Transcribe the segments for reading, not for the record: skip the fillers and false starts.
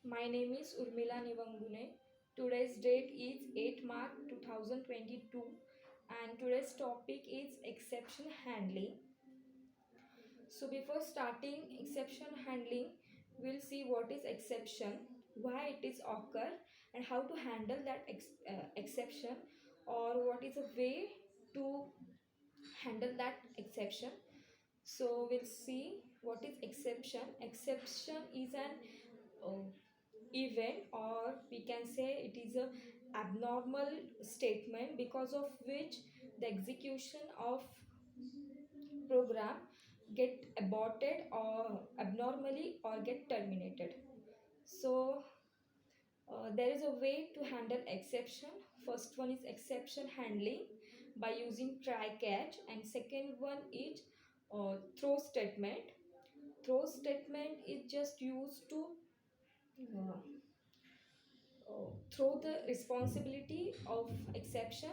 My name is Urmila Nivangune. Today's date is 8 March 2022 and today's topic is exception handling. So before starting exception handling, we'll see what is exception, why it is occur and how to handle that exception, or what is a way to handle that exception. So we'll see what is exception. Exception is an uh, event, or we can say it is a abnormal statement because of which the execution of program get aborted or abnormally or get terminated. So there is a way to handle exception. First one is exception handling by using try catch, and second one is throw statement. Throw statement is just used to uh, throw the responsibility of exception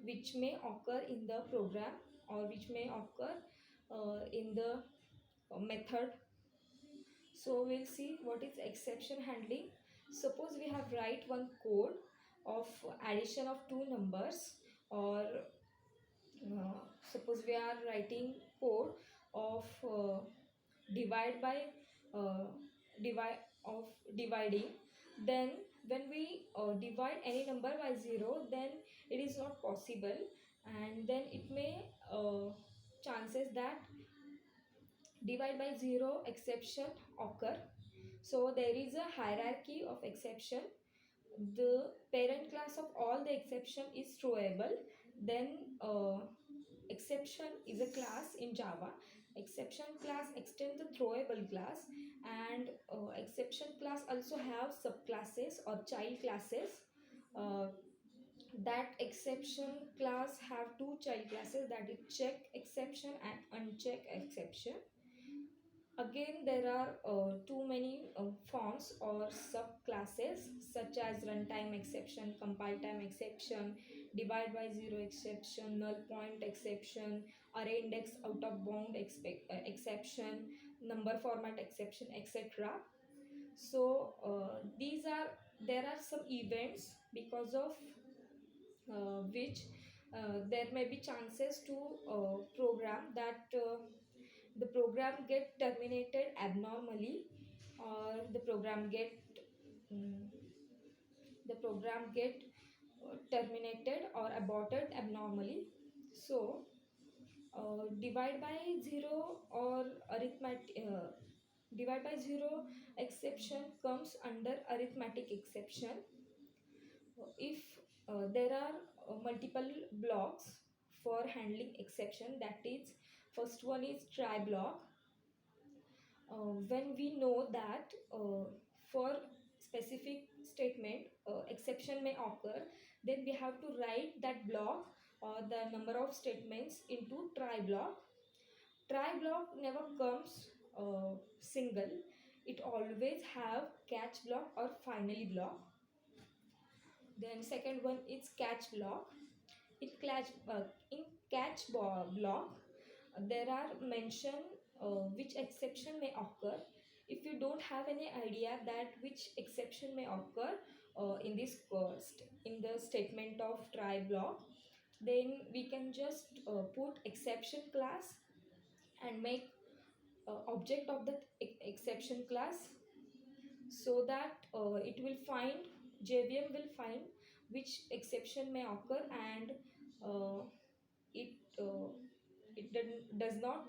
which may occur in the program or which may occur in the method. So we'll see what is exception handling. Suppose we have write one code of addition of two numbers, or suppose we are writing code of divide by uh, divide of dividing. Then when we divide any number by 0, then it is not possible, and then it may chances that divide by 0 exception occur. So there is a hierarchy of exception. The parent class of all the exception is throwable. Then exception is a class in Java. Exception class extends the throwable class, and exception class also have subclasses or child classes. uh, that exception class have two child classes, that is check exception and uncheck exception. Again, there are too many forms or subclasses such as runtime exception, compile time exception, divide by zero exception, null point exception, array index out of bound exception, number format exception, etc. So these are there are some events because of which there may be chances to program that the program get terminated abnormally, or mm, the program get terminated or aborted abnormally. So divide by zero or arithmetic divide by zero exception comes under arithmetic exception. If there are multiple blocks for handling exception, that is, first one is try block. When we know that for specific statement exception may occur, then we have to write that block or the number of statements into try block. Try block never comes single, it always have catch block or finally block. Then second one is catch block. Block, there are mention which exception may occur. If you don't have any idea that which exception may occur in the statement of try block, then we can just put exception class and make object of the exception class, so that it will find JVM will find which exception may occur, and uh, it does not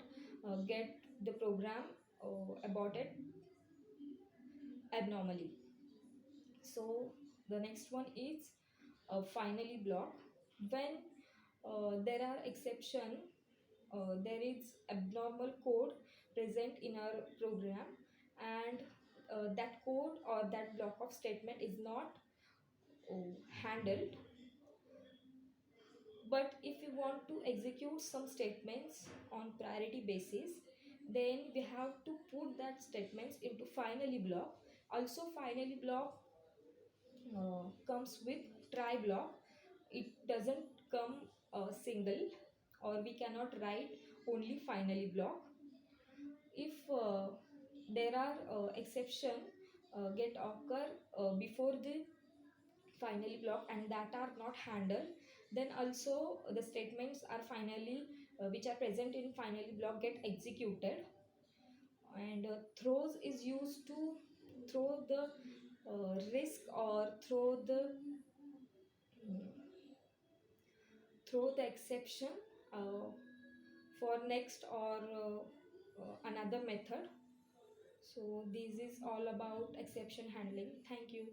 get the program aborted abnormally. So the next one is finally block. When there are exception, there is abnormal code present in our program, and that code or that block of statement is not handled. But if we want to execute some statements on priority basis, then we have to put that statements into finally block. Also finally block comes with try block. It doesn't come single, or we cannot write only finally block. If there are exception get occur before the finally block and that are not handled, then also the statements are finally which are present in finally block get executed. And throws is used to throw the risk or throw the exception uh, for next or another method. So this is all about exception handling. Thank you.